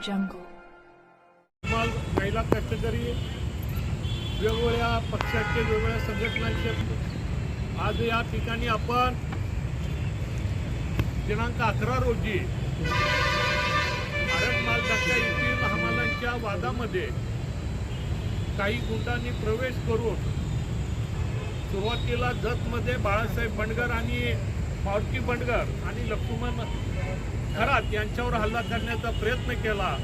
jungle. महिला कष्टकरी वेगवेगळ्या पक्षाचे वेगवेगळ्या संघटनांचे आज या ठिकाणी आपण दिनांक 11 रोजी आरतमाल धक्का येथील हमालांच्या वादामध्ये काही गुंडांनी प्रवेश करून सुरुवातीला जतमध्ये बाळासाहेब बंडगर आणि मारुती बंडगर आणि लक्ष्मण खरात यांच्यावर हल्ला करण्याचा प्रयत्न केला।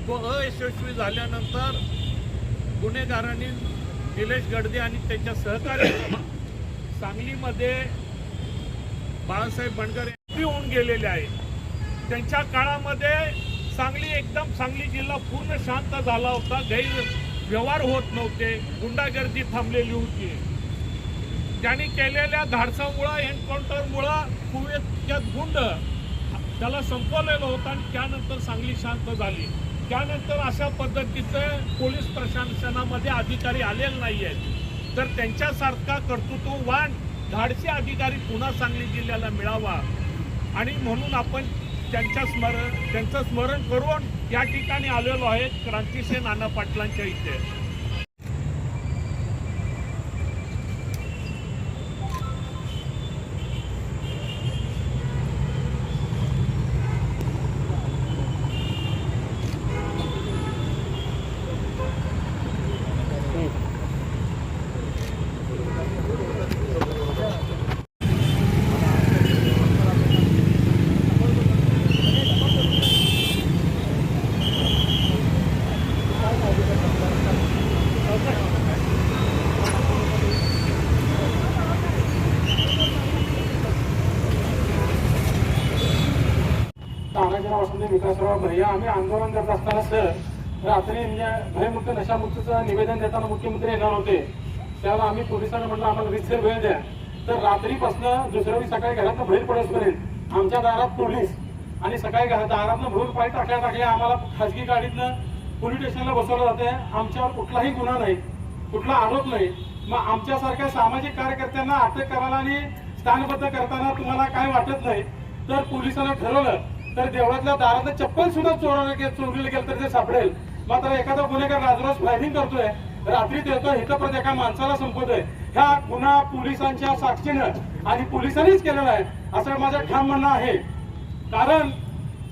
तो अयशस्वी झाल्यानंतर गुन्हेगारांनी निलेश गडदे आणि त्याच्या सहकारी सांगलीमध्ये बाळासाहेब बंडगर होऊन गेलेले आहे। त्यांच्या काळामध्ये सांगली जिल्हा पूर्ण शांत झाला होता, गैरव्यवहार होत नव्हते, गुंडागर्दी थांबलेली होती। त्यांनी केलेल्या धाडसामुळे एन्काउंटरमुळे कुवेतच्या गुंड त्याला संपवलेलं होतं आणि त्यानंतर सांगली शांत झाली। त्यानंतर अशा पद्धतीचं पोलीस प्रशासनामध्ये अधिकारी आलेले नाही आहेत, तर त्यांच्यासारखा कर्तृत्ववान धाडसी अधिकारी पुन्हा सांगली जिल्ह्याला मिळावा आणि म्हणून आपण त्यांचं स्मरण करून या ठिकाणी आलेलो आहे क्रांतिसेन नाना पाटलांच्या इथे। विकासराव भैया आम्ही आंदोलन करत असताना सर रात्री भयमुक्त नशामुक्तीचं निवेदन देताना मुख्यमंत्री येणार होते, त्यावेळेला आम्ही पोलिसांना म्हटलं आम्हाला रितसर वेळ द्या। तर रात्रीपासून दुसऱ्या दिवशी सकाळी घरातनं बाहेर पडसपर्यंत आमच्या दारात पोलीस आणि सकाळी दारातनं भरून पाय टाकल्या आम्हाला खासगी गाडीतनं पोलीस स्टेशनला बसवलं जाते। आमच्यावर कुठलाही गुन्हा नाही, कुठला आरोप नाही। मग आमच्यासारख्या सामाजिक कार्यकर्त्यांना अटक करायला आणि स्थानबद्ध करताना तुम्हाला काय वाटत नाही? तर पोलिसांना ठरवलं तर देवळातल्या दारात चप्पल सुद्धा चोरलेलं गेलं तर ते सापडेल। मात्र एखादा गुन्हेगार राजरोज फायरिंग करतोय, रात्रीत येतोय, इथं एका माणसाला संपवतोय, ह्या गुन्हा पोलिसांच्या साक्षीनं आणि पोलिसांनीच केलेला आहे असं माझं ठाम म्हणणं आहे। कारण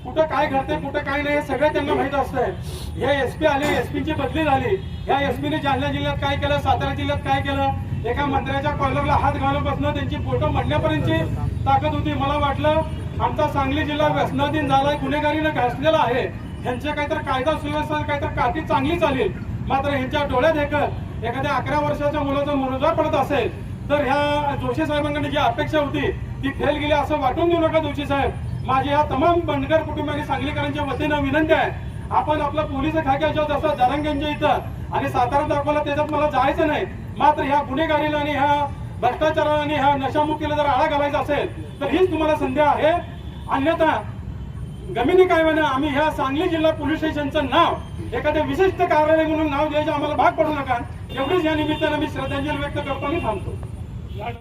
कुठं काय घडतंय कुठं काय नाही हे सगळं त्यांना माहित असतंय। हे एसपी आले, एसपीची बदली झाली, ह्या एसपीने जालना जिल्ह्यात काय केलं, सातारा जिल्ह्यात काय केलं, एका मंत्र्याच्या कॉलरला हात घालून त्यांची फोटो म्हणण्यापर्यंतची ताकद होती। मला वाटलं आमचा सांगली जिल्हा व्यसनाधीन झालाय, गुन्हेगारीने घासलेला आहे, ह्यांच्या काहीतरी कायदा सुव्यवस्था काहीतरी काठी चांगली चालेल। मात्र ह्यांच्या डोळ्यात एकच एखाद्या 11 वर्षाच्या मुलाचा मुलगा पडत असेल तर ह्या जोशी साहेबांकडे जी अपेक्षा होती ती फेल गेली असं वाटून देऊ नका जोशी साहेब। माझी ह्या तमाम बंडगर कुटुंबांनी सांगलीकरांच्या वतीनं विनंती आहे, आपण आपला पोलीस खाक्याच्या जसं जरांगेंच्या इथं आणि सातारा दाखवला त्याच्यात मला जायचं नाही। मात्र ह्या गुन्हेगारीला आणि ह्या भ्रष्टाचाराला आणि ह्या नशामुक्तीला जर आळा घालायचा असेल तर हीच तुम्हाला संधी आहे। अन्यथा गमिनी कायद्याने आम्ही ह्या सांगली जिल्हा पोलीस स्टेशनचं नाव एखाद्या विशिष्ट कार्यालय म्हणून नाव द्यायचं आम्हाला भाग पडू नका, एवढीच या निमित्तानं मी श्रद्धांजली व्यक्त करतो आणि थांबतो।